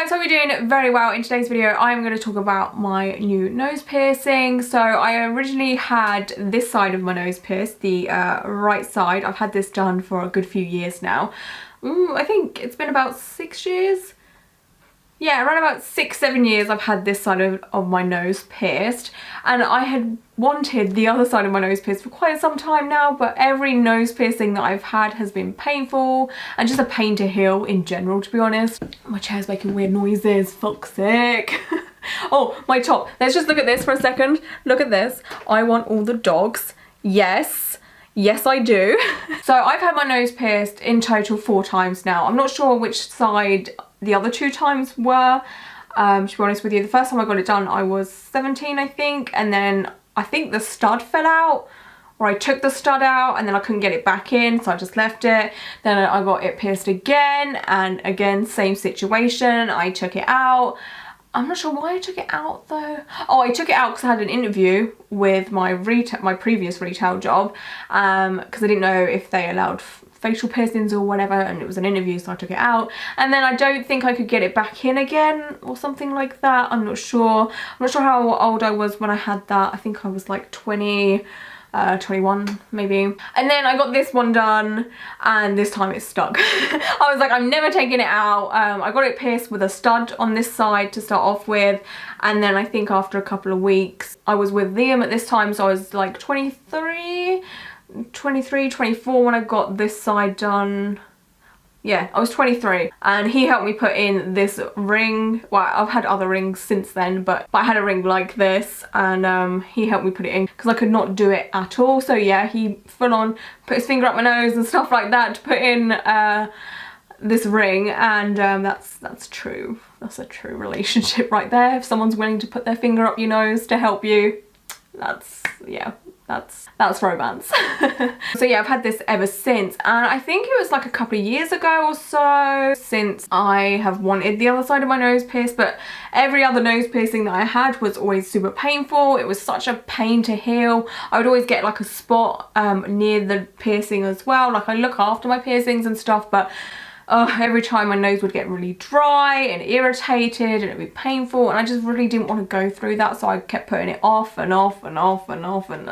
guys, hope you're doing very well. In today's video I'm going to talk about my new nose piercing. So I originally had this side of my nose pierced, the right side. I've had this done for a good few years now. I think it's been about 6 years. Yeah, around about 6-7 years I've had this side of my nose pierced, and I had wanted the other side of my nose pierced for quite some time now, but every nose piercing that I've had has been painful and just a pain to heal in general, to be honest. My chair's making weird noises, fuck's sake. Oh, my top. Let's just look at this for a second. Look at this. I want all the dogs. Yes. Yes, I do. So I've had my nose pierced in total 4 times now. I'm not sure which side the other 2 times were, to be honest with you. The first time I got it done I was 17, I think, and then I think the stud fell out, or I took the stud out and then I couldn't get it back in, so I just left it. Then I got it pierced again, and again same situation. I took it out. I'm not sure why I took it out though. Oh, I took it out because I had an interview with my previous retail job, because I didn't know if they allowed facial piercings or whatever, and it was an interview, so I took it out. And then I don't think I could get it back in again or something like that. I'm not sure. I'm not sure how old I was when I had that. I think I was like 20, 21 maybe. And then I got this one done, and this time it stuck. I was like, I'm never taking it out. I got it pierced with a stud on this side to start off with, and then I think after a couple of weeks, I was with Liam at this time, so I was like 23, 24 when I got this side done. Yeah, I was 23, and he helped me put in this ring. Well, I've had other rings since then, but I had a ring like this, and he helped me put it in because I could not do it at all. So yeah, he full on put his finger up my nose and stuff like that to put in this ring, and that's true. That's a true relationship right there. If someone's willing to put their finger up your nose to help you, that's, yeah. That's romance. So yeah, I've had this ever since, and I think it was like a couple of years ago or so since I have wanted the other side of my nose pierced, but every other nose piercing that I had was always super painful. It was such a pain to heal. I would always get like a spot near the piercing as well. Like, I look after my piercings and stuff, but every time my nose would get really dry and irritated and it'd be painful, and I just really didn't want to go through that, so I kept putting it off and off and off and off, and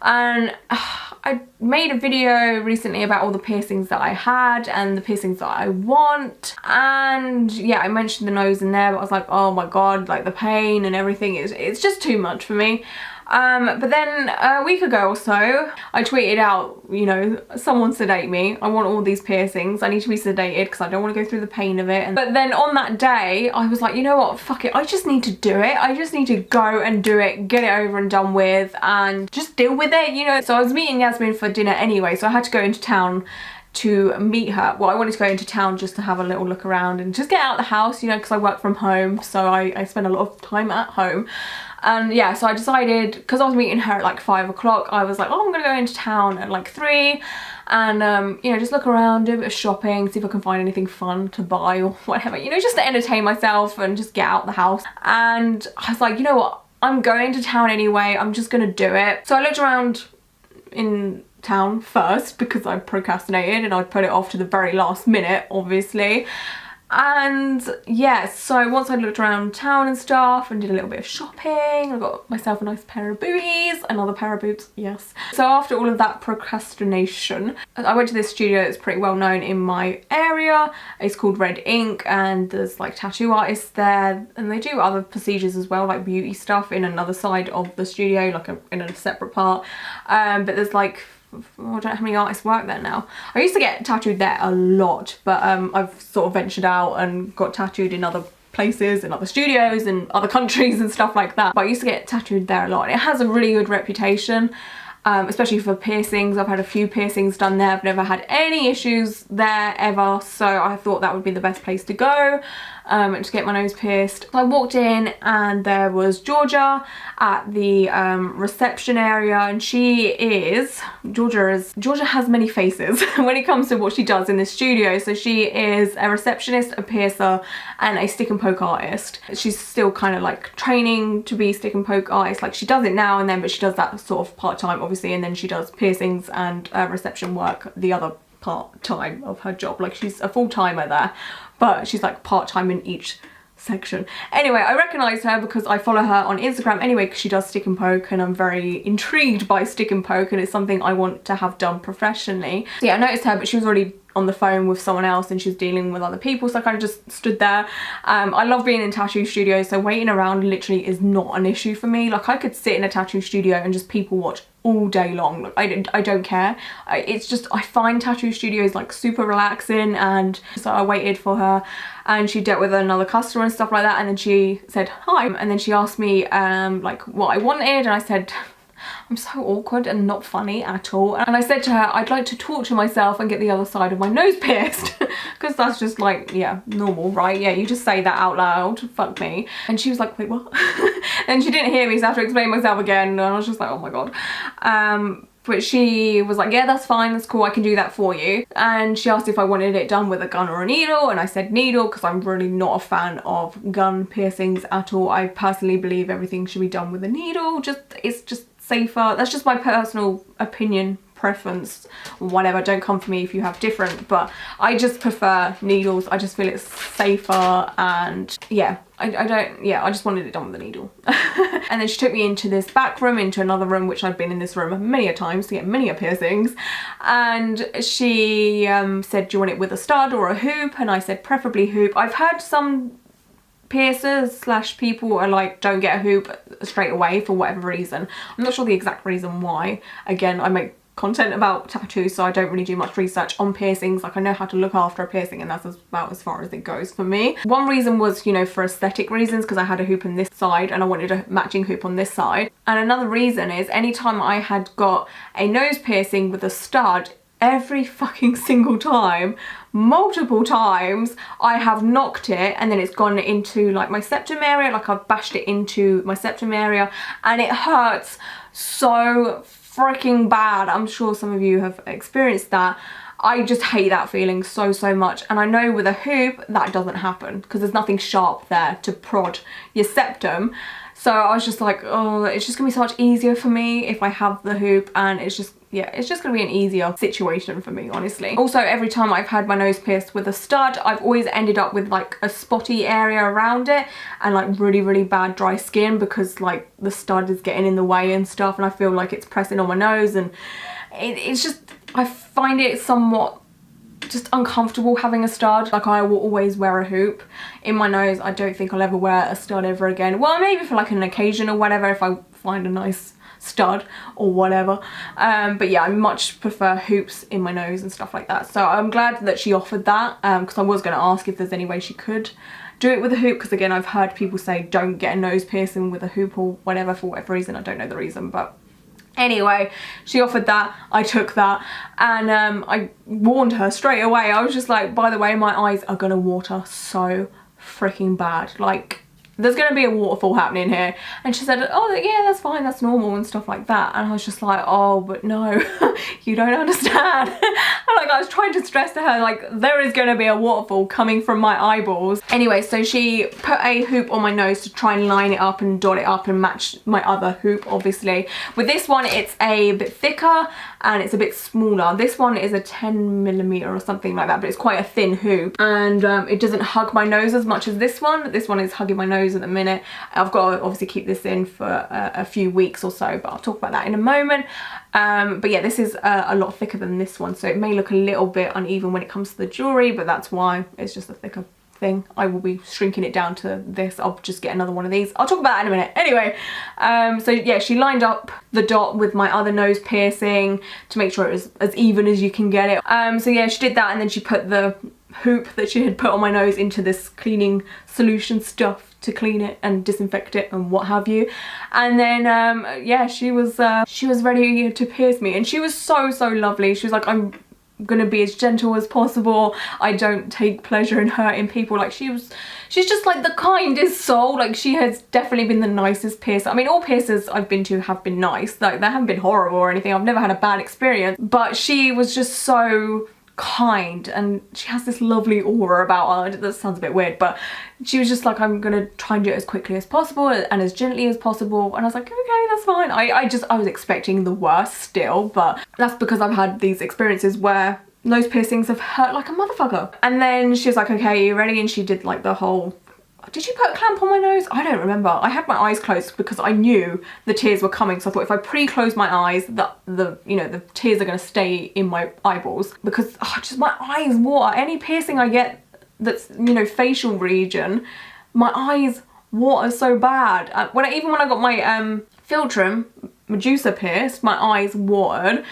I made a video recently about all the piercings that I had and the piercings that I want, and yeah, I mentioned the nose in there, but I was like, oh my god, like the pain and everything, it's just too much for me. But then a week ago or so, I tweeted out, you know, someone sedate me. I want all these piercings. I need to be sedated because I don't want to go through the pain of it. But then on that day, I was like, you know what, fuck it. I just need to do it. I just need to go and do it, get it over and done with, and just deal with it, you know. So I was meeting Yasmin for dinner anyway, so I had to go into town to meet her. Well, I wanted to go into town just to have a little look around and just get out of the house, you know, because I work from home, so I spend a lot of time at home. And yeah, so I decided, because I was meeting her at like 5 o'clock, I was like, oh, I'm gonna go into town at like 3 and you know, just look around, do a bit of shopping, see if I can find anything fun to buy or whatever, you know, just to entertain myself and just get out the house. And I was like, you know what, I'm going to town anyway, I'm just gonna do it. So I looked around in town first because I procrastinated and I'd put it off to the very last minute, obviously. And yeah, so once I looked around town and stuff and did a little bit of shopping, I got myself a nice pair of boobies, another pair of boobs, yes. So after all of that procrastination, I went to this studio that's pretty well known in my area. It's called Red Ink, and there's like tattoo artists there, and they do other procedures as well, like beauty stuff in another side of the studio, like in a separate part. But there's like, I don't know how many artists work there now. I used to get tattooed there a lot, but I've sort of ventured out and got tattooed in other places and other studios and other countries and stuff like that. But I used to get tattooed there a lot. It has a really good reputation, especially for piercings. I've had a few piercings done there. I've never had any issues there ever, so I thought that would be the best place to go to get my nose pierced. So I walked in and there was Georgia at the reception area, and Georgia has many faces when it comes to what she does in this studio. So she is a receptionist, a piercer, and a stick and poke artist. She's still kind of like training to be stick and poke artist. Like, she does it now and then, but she does that sort of part-time obviously, and then she does piercings and reception work the other part-time of her job. Like, she's a full-timer there. but she's like part-time in each section. Anyway, I recognised her because I follow her on Instagram anyway, because she does stick and poke, and I'm very intrigued by stick and poke, and it's something I want to have done professionally. So yeah, I noticed her, but she was already on the phone with someone else and she was dealing with other people, so I kind of just stood there. I love being in tattoo studios, so waiting around literally is not an issue for me. Like, I could sit in a tattoo studio and just people watch all day long. Like, I don't care. It's just, I find tattoo studios like super relaxing. And so I waited for her, and she dealt with another customer and stuff like that, and then she said hi, and then she asked me like what I wanted, and I said, I'm so awkward and not funny at all. And I said to her, I'd like to torture myself and get the other side of my nose pierced. Because that's just like, yeah, normal, right? Yeah, you just say that out loud, fuck me. And she was like, wait, what? And she didn't hear me, so I have to explain myself again. And I was just like, oh my God. But she was like, yeah, that's fine, that's cool, I can do that for you. And she asked if I wanted it done with a gun or a needle, and I said needle, because I'm really not a fan of gun piercings at all. I personally believe everything should be done with a needle. It's just safer. That's just my personal opinion, preference, whatever. Don't come for me if you have different, but I just prefer needles. I just feel it's safer, and yeah, I just wanted it done with a needle. And then she took me into this back room, into another room, which I've been in this room many a times to get many a piercings. And she said, do you want it with a stud or a hoop? And I said preferably hoop. I've heard some piercers slash people are like, don't get a hoop straight away for whatever reason. I'm not sure the exact reason why. Again, I make content about tattoos, so I don't really do much research on piercings. Like, I know how to look after a piercing, and that's about as far as it goes for me. One reason was, you know, for aesthetic reasons, because I had a hoop on this side and I wanted a matching hoop on this side. And another reason is anytime I had got a nose piercing with a stud, every fucking single time, multiple times, I have knocked it and then it's gone into like my septum area, like I've bashed it into my septum area, and it hurts so freaking bad. I'm sure some of you have experienced that. I just hate that feeling so much, and I know with a hoop that doesn't happen because there's nothing sharp there to prod your septum. So I was just like, oh, it's just gonna be so much easier for me if I have the hoop, and it's just, yeah, it's just gonna be an easier situation for me, honestly. Also, every time I've had my nose pierced with a stud, I've always ended up with like a spotty area around it and like really bad dry skin, because like the stud is getting in the way and stuff, and I feel like it's pressing on my nose, and it's just, I find it somewhat just uncomfortable having a stud. Like, I will always wear a hoop in my nose. I don't think I'll ever wear a stud ever again. Well, maybe for like an occasion or whatever, if I find a nice stud or whatever. But yeah, I much prefer hoops in my nose and stuff like that. So I'm glad that she offered that, because I was going to ask if there's any way she could do it with a hoop, because again, I've heard people say don't get a nose piercing with a hoop or whatever, for whatever reason. I don't know the reason, but anyway, she offered that, I took that, and I warned her straight away. I was just like, by the way, my eyes are gonna water so freaking bad. Like, there's gonna be a waterfall happening here. And she said, oh yeah, that's fine, that's normal and stuff like that. And I was just like, oh, but no, you don't understand. And like, I was trying to stress to her, like, there is gonna be a waterfall coming from my eyeballs. Anyway, so she put a hoop on my nose to try and line it up and dot it up and match my other hoop, obviously. With this one, it's a bit thicker and it's a bit smaller. This one is a 10mm or something like that, but it's quite a thin hoop, and it doesn't hug my nose as much as this one. This one is hugging my nose at the minute. I've got to obviously keep this in for a few weeks or so, but I'll talk about that in a moment. But yeah, this is a lot thicker than this one, so it may look a little bit uneven when it comes to the jewelry, but that's why it's just a thicker thing. I will be shrinking it down to this. I'll just get another one of these. I'll talk about that in a minute. Anyway, so yeah, she lined up the dot with my other nose piercing to make sure it was as even as you can get it. So yeah, she did that, and then she put the hoop that she had put on my nose into this cleaning solution stuff to clean it and disinfect it and what have you. And then yeah, she was ready to pierce me, and she was so lovely. She was like, I'm gonna be as gentle as possible. I don't take pleasure in hurting people. Like, she's just like the kindest soul. Like, she has definitely been the nicest piercer. I mean, all piercers I've been to have been nice. Like, they haven't been horrible or anything. I've never had a bad experience, but she was just so kind, and she has this lovely aura about her. That sounds a bit weird, but she was just like, I'm gonna try and do it as quickly as possible and as gently as possible. And I was like, okay, that's fine. I was expecting the worst still, but that's because I've had these experiences where nose piercings have hurt like a motherfucker. And then she was like, okay, are you ready? And she did like the whole, did she put a clamp on my nose? I don't remember. I had my eyes closed because I knew the tears were coming. So I thought if I pre-close my eyes, the tears are gonna stay in my eyeballs, because just my eyes water. Any piercing I get that's, facial region, my eyes water so bad. Even when I got my Filtrum Medusa pierced, my eyes watered.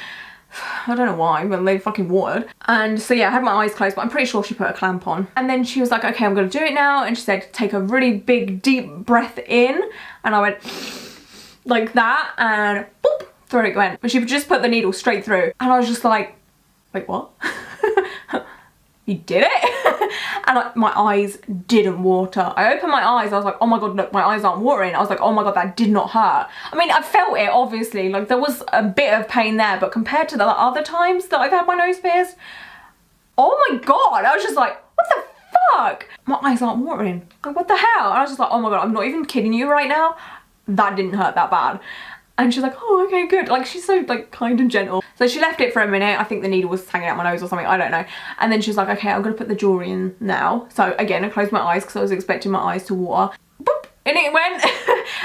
I don't know why, but they fucking watered. And so yeah, I had my eyes closed, but I'm pretty sure she put a clamp on. And then she was like, okay, I'm gonna do it now. And she said, take a really big, deep breath in. And I went like that, and boop, through it went. But she just put the needle straight through. And I was just like, wait, what? You did it? And my eyes didn't water. I opened my eyes, I was like, oh my God, look, my eyes aren't watering. I was like, oh my God, that did not hurt. I mean, I felt it, obviously, like there was a bit of pain there, but compared to the other times that I've had my nose pierced, oh my God, I was just like, what the fuck? My eyes aren't watering. Like, what the hell? And I was just like, oh my God, I'm not even kidding you right now. That didn't hurt that bad. And she's like, oh, okay, good. Like, she's so like kind and gentle. So she left it for a minute. I think the needle was hanging out my nose or something, I don't know. And then she's like, okay, I'm gonna put the jewelry in now. So again, I closed my eyes because I was expecting my eyes to water. Boop, and it went.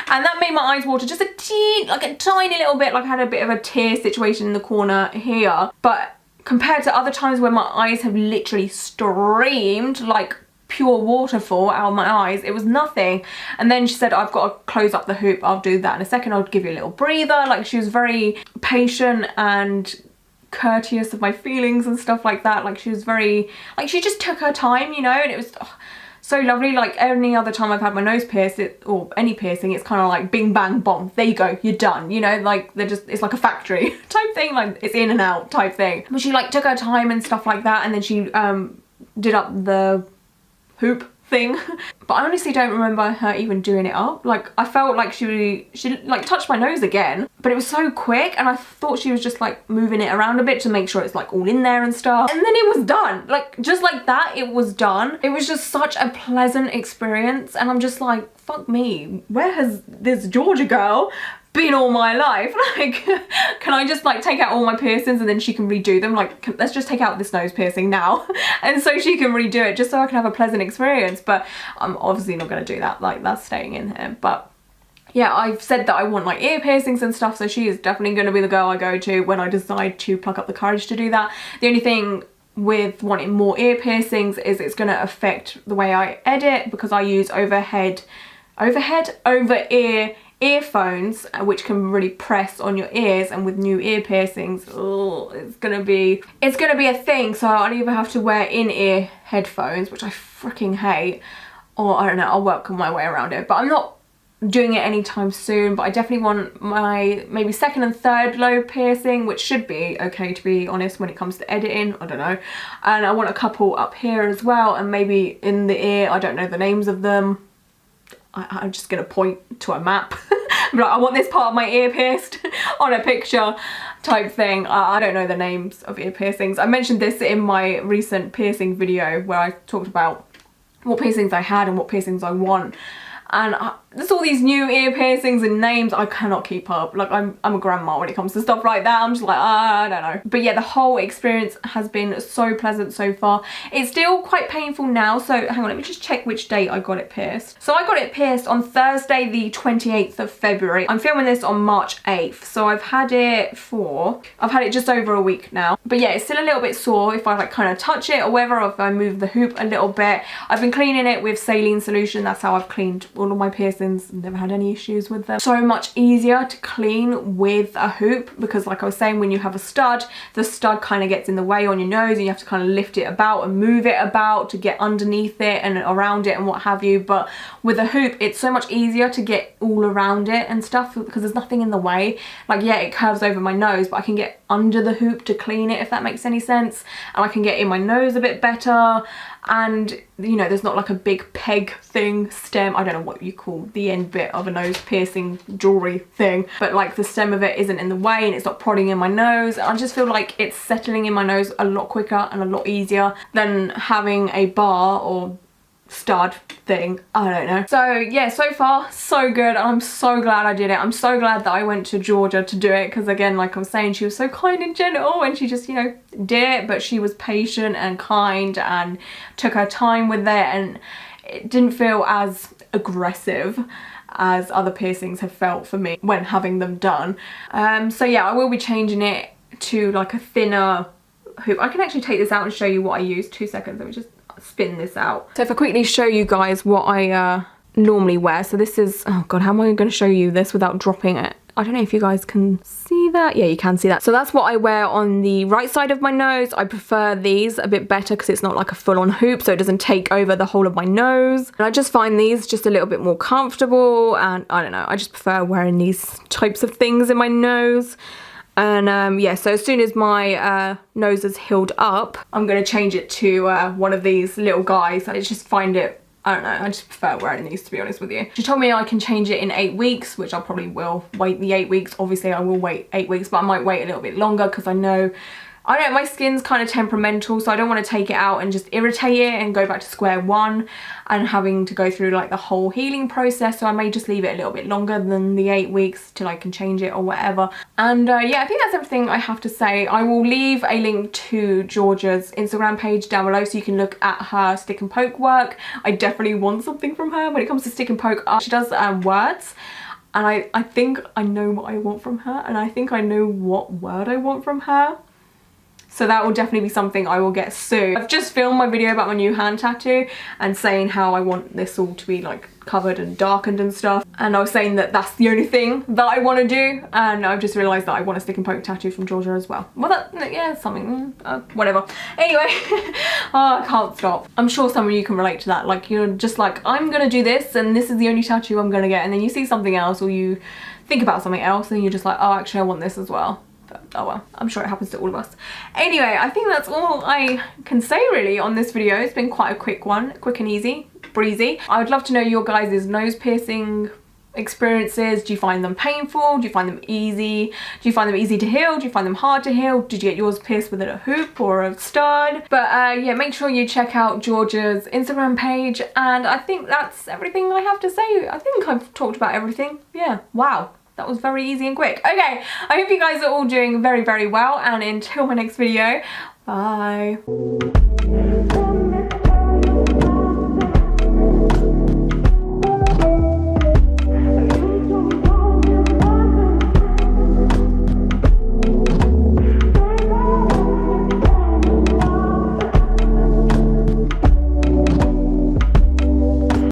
And that made my eyes water just a tiny little bit. Like I had a bit of a tear situation in the corner here. But compared to other times where my eyes have literally streamed like pure waterfall out of my eyes, it was nothing. And then she said, I've got to close up the hoop, I'll do that in a second, I'll give you a little breather. Like, she was very patient and courteous of my feelings and stuff like that. Like, she was very, like, she just took her time, and it was so lovely. Like any other time I've had my nose pierced, or any piercing, it's kind of like bing bang bomb, there you go, you're done, like they're just, it's like a factory type thing, like it's in and out type thing. But she like took her time and stuff like that, and then she did up the hoop thing. But I honestly don't remember her even doing it up. Like, I felt like she like touched my nose again, but it was so quick, and I thought she was just like moving it around a bit to make sure it's like all in there and stuff. And then it was done. Like, just like that, it was done. It was just such a pleasant experience, and I'm just like, fuck me, where has this Georgia girl been all my life? Like, can I just like take out all my piercings and then she can redo them? Like, let's just take out this nose piercing now and so she can redo it, just so I can have a pleasant experience. But I'm obviously not going to do that, like that's staying in here. But yeah, I've said that I want like ear piercings and stuff, so she is definitely going to be the girl I go to when I decide to pluck up the courage to do that. The only thing with wanting more ear piercings is it's going to affect the way I edit, because I use over-ear earphones, which can really press on your ears, and with new ear piercings, it's gonna be a thing. So I'll either have to wear in-ear headphones, which I freaking hate, or I don't know, I'll work my way around it. But I'm not doing it anytime soon. But I definitely want my maybe second and third lobe piercing, which should be okay, to be honest, when it comes to editing, I don't know. And I want a couple up here as well, and maybe in the ear, I don't know the names of them. I'm just gonna point to a map. Like, I want this part of my ear pierced on a picture type thing. I don't know the names of ear piercings. I mentioned this in my recent piercing video where I talked about what piercings I had and what piercings I want. And there's all these new ear piercings and names, I cannot keep up. Like, I'm a grandma when it comes to stuff like that. I'm just like, I don't know. But yeah, the whole experience has been so pleasant so far. It's still quite painful now, so hang on, let me just check which date I got it pierced. So I got it pierced on Thursday the 28th of February. I'm filming this on March 8th, so I've had it just over a week now. But yeah, it's still a little bit sore if I like kind of touch it or whatever, or if I move the hoop a little bit. I've been cleaning it with saline solution. That's how I've cleaned all of my piercings. Never had any issues with them. So much easier to clean with a hoop, because like I was saying, when you have a stud, the stud kind of gets in the way on your nose, and you have to kind of lift it about and move it about to get underneath it and around it and what have you. But with a hoop, it's so much easier to get all around it and stuff, because there's nothing in the way. Like, yeah, it curves over my nose, but I can get under the hoop to clean it, if that makes any sense. And I can get in my nose a bit better. And there's not like a big peg thing, stem, I don't know what you call the end bit of a nose piercing jewelry thing, but like the stem of it isn't in the way, and it's not prodding in my nose. I just feel like it's settling in my nose a lot quicker and a lot easier than having a bar or stud thing, I don't know. So yeah, so far so good. I'm so glad I did it. I'm so glad that I went to Georgia to do it, because again, like I was saying, she was so kind and gentle and she just, you know, did it, but she was patient and kind and took her time with it, and it didn't feel as aggressive as other piercings have felt for me when having them done. So yeah, I will be changing it to like a thinner hoop. I can actually take this out and show you what I use. 2 seconds, let me just spin this out. So if I quickly show you guys what I normally wear. So this is, oh god, how am I going to show you this without dropping it? I don't know if you guys can see that. Yeah, you can see that. So that's what I wear on the right side of my nose. I prefer these a bit better because it's not like a full-on hoop, so it doesn't take over the whole of my nose. And I just find these just a little bit more comfortable, and I don't know, I just prefer wearing these types of things in my nose. And yeah, so as soon as my nose is healed up, I'm going to change it to one of these little guys. I just find it, I don't know, I just prefer wearing these, to be honest with you. She told me I can change it in 8 weeks, which I probably will wait the 8 weeks. Obviously I will wait 8 weeks, but I might wait a little bit longer because I know, I don't know, my skin's kind of temperamental, so I don't want to take it out and just irritate it and go back to square one and having to go through like the whole healing process. So I may just leave it a little bit longer than the 8 weeks till I can change it or whatever. And yeah, I think that's everything I have to say. I will leave a link to Georgia's Instagram page down below so you can look at her stick and poke work. I definitely want something from her when it comes to stick and poke. She does words. And I think I know what I want from her, and I think I know what word I want from her. So that will definitely be something I will get soon. I've just filmed my video about my new hand tattoo and saying how I want this all to be like covered and darkened and stuff. And I was saying that that's the only thing that I want to do. And I've just realised that I want a stick and poke tattoo from Georgia as well. Well, that, yeah, something, whatever. Anyway, oh, I can't stop. I'm sure some of you can relate to that. Like, you're just like, I'm going to do this and this is the only tattoo I'm going to get. And then you see something else or you think about something else and you're just like, oh, actually I want this as well. Oh well, I'm sure it happens to all of us. Anyway, I think that's all I can say really on this video. It's been quite a quick one, quick and easy, breezy. I would love to know your guys' nose piercing experiences. Do you find them painful? Do you find them easy? Do you find them easy to heal? Do you find them hard to heal? Did you get yours pierced with a hoop or a stud? But yeah, make sure you check out Georgia's Instagram page, and I think that's everything I have to say. I think I've talked about everything. Yeah, wow. That was very easy and quick. Okay, I hope you guys are all doing very, very well, and until my next video, bye.